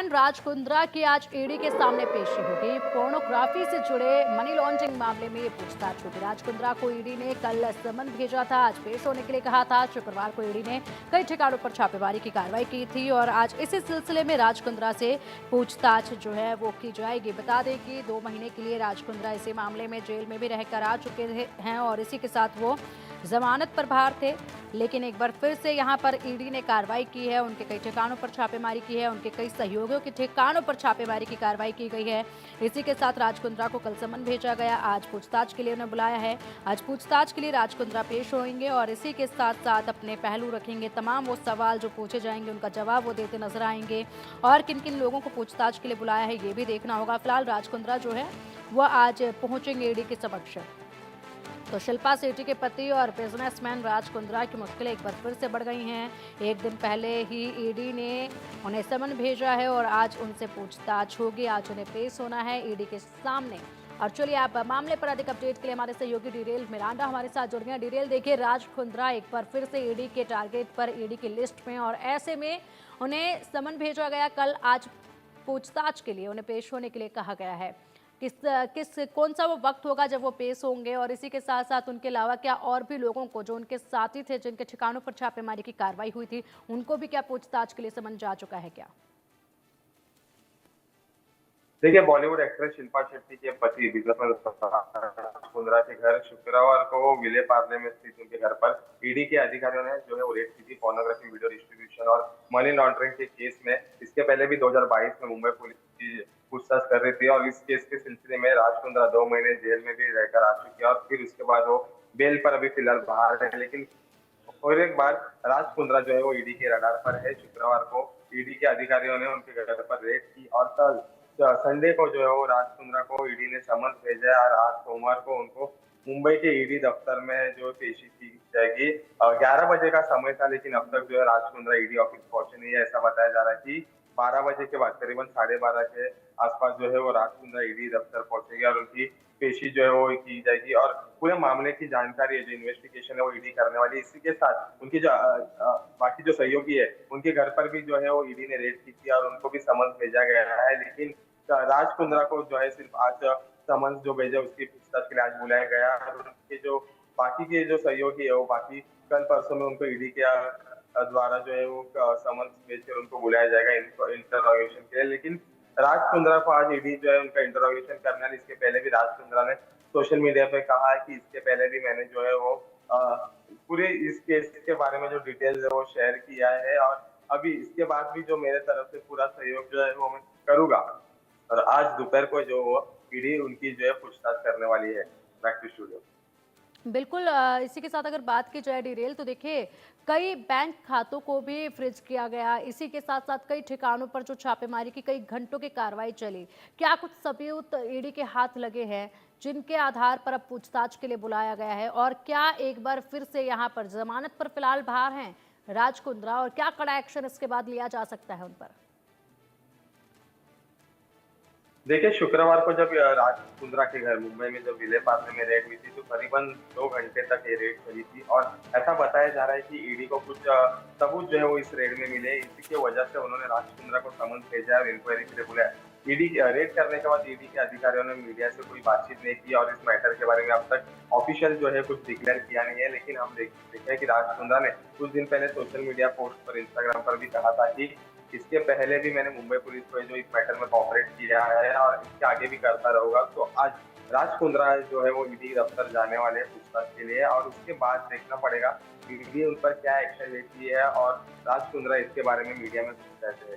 Businessman Raj Kundra की आज ED के सामने पेशी होगी। पोर्नोग्राफी से जुड़े मनी लॉन्ड्रिंग मामले में ये पूछताछ होगी। राज कुंद्रा को ईडी ने कल समन भेजा था, आज पेश होने के लिए कहा था। शुक्रवार को ईडी ने कई ठिकानों पर छापेमारी की कार्रवाई की थी और आज इसी सिलसिले में राज कुंद्रा से पूछताछ जो है वो की जाएगी। बता दें कि 2 महीने के लिए राज कुंद्रा इसी मामले में जेल में भी रहकर आ चुके हैं और इसी के साथ वो जमानत पर बाहर थे, लेकिन एक बार फिर से यहां पर ईडी ने कार्रवाई की है। उनके कई ठिकानों पर छापेमारी की है, उनके कई सहयोगियों के ठिकानों पर छापेमारी की कार्रवाई की गई है। इसी के साथ राज कुंद्रा को कल समन भेजा गया, आज पूछताछ के लिए उन्हें बुलाया है। आज पूछताछ के लिए राज कुंद्रा पेश होंगे और इसी के साथ साथ अपने पहलू रखेंगे। तमाम वो सवाल जो पूछे जाएंगे उनका जवाब वो देते नजर आएंगे और किन किन लोगों को पूछताछ के लिए बुलाया है ये भी देखना होगा। फिलहाल राज कुंद्रा जो है वह आज पहुंचेंगे ईडी के समक्ष। तो शिल्पा शेट्टी के पति और बिजनेसमैन राज कुंद्रा की मुश्किलें एक बार फिर से बढ़ गई हैं। एक दिन पहले ही ईडी ने उन्हें समन भेजा है और आज उनसे पूछताछ होगी। आज उन्हें पेश होना है ईडी के सामने। और चलिए आप मामले पर अधिक अपडेट के लिए हमारे सहयोगी डिटेल मिरांडा हमारे साथ जुड़ गए हैं। डिटेल देखिए, राज कुंद्रा एक बार फिर से ईडी के टारगेट पर, ईडी की लिस्ट में, और ऐसे में उन्हें समन भेजा गया कल। आज पूछताछ के लिए उन्हें पेश होने के लिए कहा गया है। कौन सा वो वक्त होगा जब वो पेश होंगे और इसी के साथ साथ उनके अलावा क्या और भी लोगों को जो उनके साथी थे, जिनके ठिकानों पर छापेमारी की कार्रवाई हुई थी, उनको भी क्या पूछताछ के लिए समन जा चुका है क्या? देखिए, बॉलीवुड एक्ट्रेस शिल्पा शेट्टी के पति बिजनेसमैन राज कुंद्रा के घर शुक्रवार को विले पार्ले में स्थित उनके घर पर ईडी के अधिकारियों ने जो है वो रेड की थी। पोर्नोग्राफी वीडियो डिस्ट्रीब्यूशन और मनी लॉन्ड्रिंग के केस में इसके पहले भी 2022 में मुंबई पुलिस की पूछताछ कर रही थी और इस केस के सिलसिले में राज कुंद्रा 2 महीने जेल में भी रहकर आ चुके हैं और फिर उसके बाद वो बेल पर अभी फिलहाल बाहर है। लेकिन और एक बार राज कुंद्रा जो है वो ईडी के रडार पर है। शुक्रवार को ईडी के अधिकारियों ने उनके घर पर रेड की और कल संडे को जो है वो राज कुंद्रा को ईडी ने समन्स भेजा है और आज सोमवार को उनको मुंबई के ईडी दफ्तर में जो पेशी की जाएगी। 11 बजे का समय था, लेकिन अब तक जो है राज कुंद्रा ईडी ऑफिस पहुंचे नहीं है। ऐसा बताया जा रहा है कि 12 बजे के बाद करीबन 12:30 के आसपास जो है वो राज कुंद्रा ईडी दफ्तर पहुंचेगी और उनकी पेशी जो है वो की जाएगी और पूरे मामले की जानकारी है, जो इन्वेस्टिगेशन है वो ईडी करने वाली है। इसी के साथ उनकी जो बाकी जो सहयोगी है उनके घर पर भी जो है वो ईडी ने रेड की थी और उनको भी समन्स भेजा गया है। लेकिन राज कुंद्रा को जो है सिर्फ आज समन्स जो भेजा उसकी पूछताछ के लिए आज बुलाया गया और उनके जो बाकी के जो सहयोगी है वो बाकी कल परसों में उनको ईडी के द्वारा जो है वो समन्स भेजकर उनको बुलाया जाएगा इंटरोगेशन के लिए। लेकिन राज कुंद्रा को आज ईडी जो है उनका इंटरोगेशन करना है। इसके पहले भी राज कुंद्रा ने सोशल मीडिया पे कहा है कि इसके पहले भी मैंने जो है वो पूरे इस केस के बारे में जो डिटेल्स है वो शेयर किया है और अभी इसके बाद भी जो मेरे तरफ से पूरा सहयोग जो है वो मैं करूंगा। और आज दोपहर को जो वो ईडी उनकी जो है पूछताछ करने वाली है। Back to studio. बिल्कुल, इसी के साथ अगर बात की जाए डिटेल, तो देखिए कई बैंक खातों को भी फ्रीज किया गया। इसी के साथ साथ कई ठिकानों पर जो छापेमारी की, कई घंटों की कार्रवाई चली। क्या कुछ सबूत ईडी के हाथ लगे हैं जिनके आधार पर अब पूछताछ के लिए बुलाया गया है? और क्या एक बार फिर से यहाँ पर जमानत पर फिलहाल बाहर हैं राज कुंद्रा, और क्या कड़ा एक्शन इसके बाद लिया जा सकता है उन पर? देखिए, शुक्रवार को जब राज कुंद्रा के घर मुंबई में जब विले पार्ले में रेड हुई थी तो करीबन 2 घंटे तक ये रेड चली थी और ऐसा बताया जा रहा है कि ईडी को कुछ सबूत जो है वो इस रेड में मिले। इसी की वजह से उन्होंने राज कुंद्रा को समन्स भेजा और इंक्वायरी के लिए बुलाया। ईडी रेड करने के बाद ईडी के अधिकारियों ने मीडिया से कोई बातचीत नहीं की और इस मैटर के बारे में अब तक ऑफिशियल जो है कुछ डिक्लेयर किया नहीं है। लेकिन हम देखे कि राज कुंद्रा ने कुछ दिन पहले सोशल मीडिया पोस्ट पर, इंस्टाग्राम पर भी कहा था कि इसके पहले भी मैंने मुंबई पुलिस को जो इस मैटर में कोऑपरेट किया है और इसके आगे भी करता रहूंगा। तो आज राज कुंद्रा जो है वो ईडी दफ्तर जाने वाले हैं पूछताछ के लिए और उसके बाद देखना पड़ेगा ईडी उन पर क्या एक्शन लेती है और राज कुंद्रा इसके बारे में मीडिया में कुछ कहते हैं।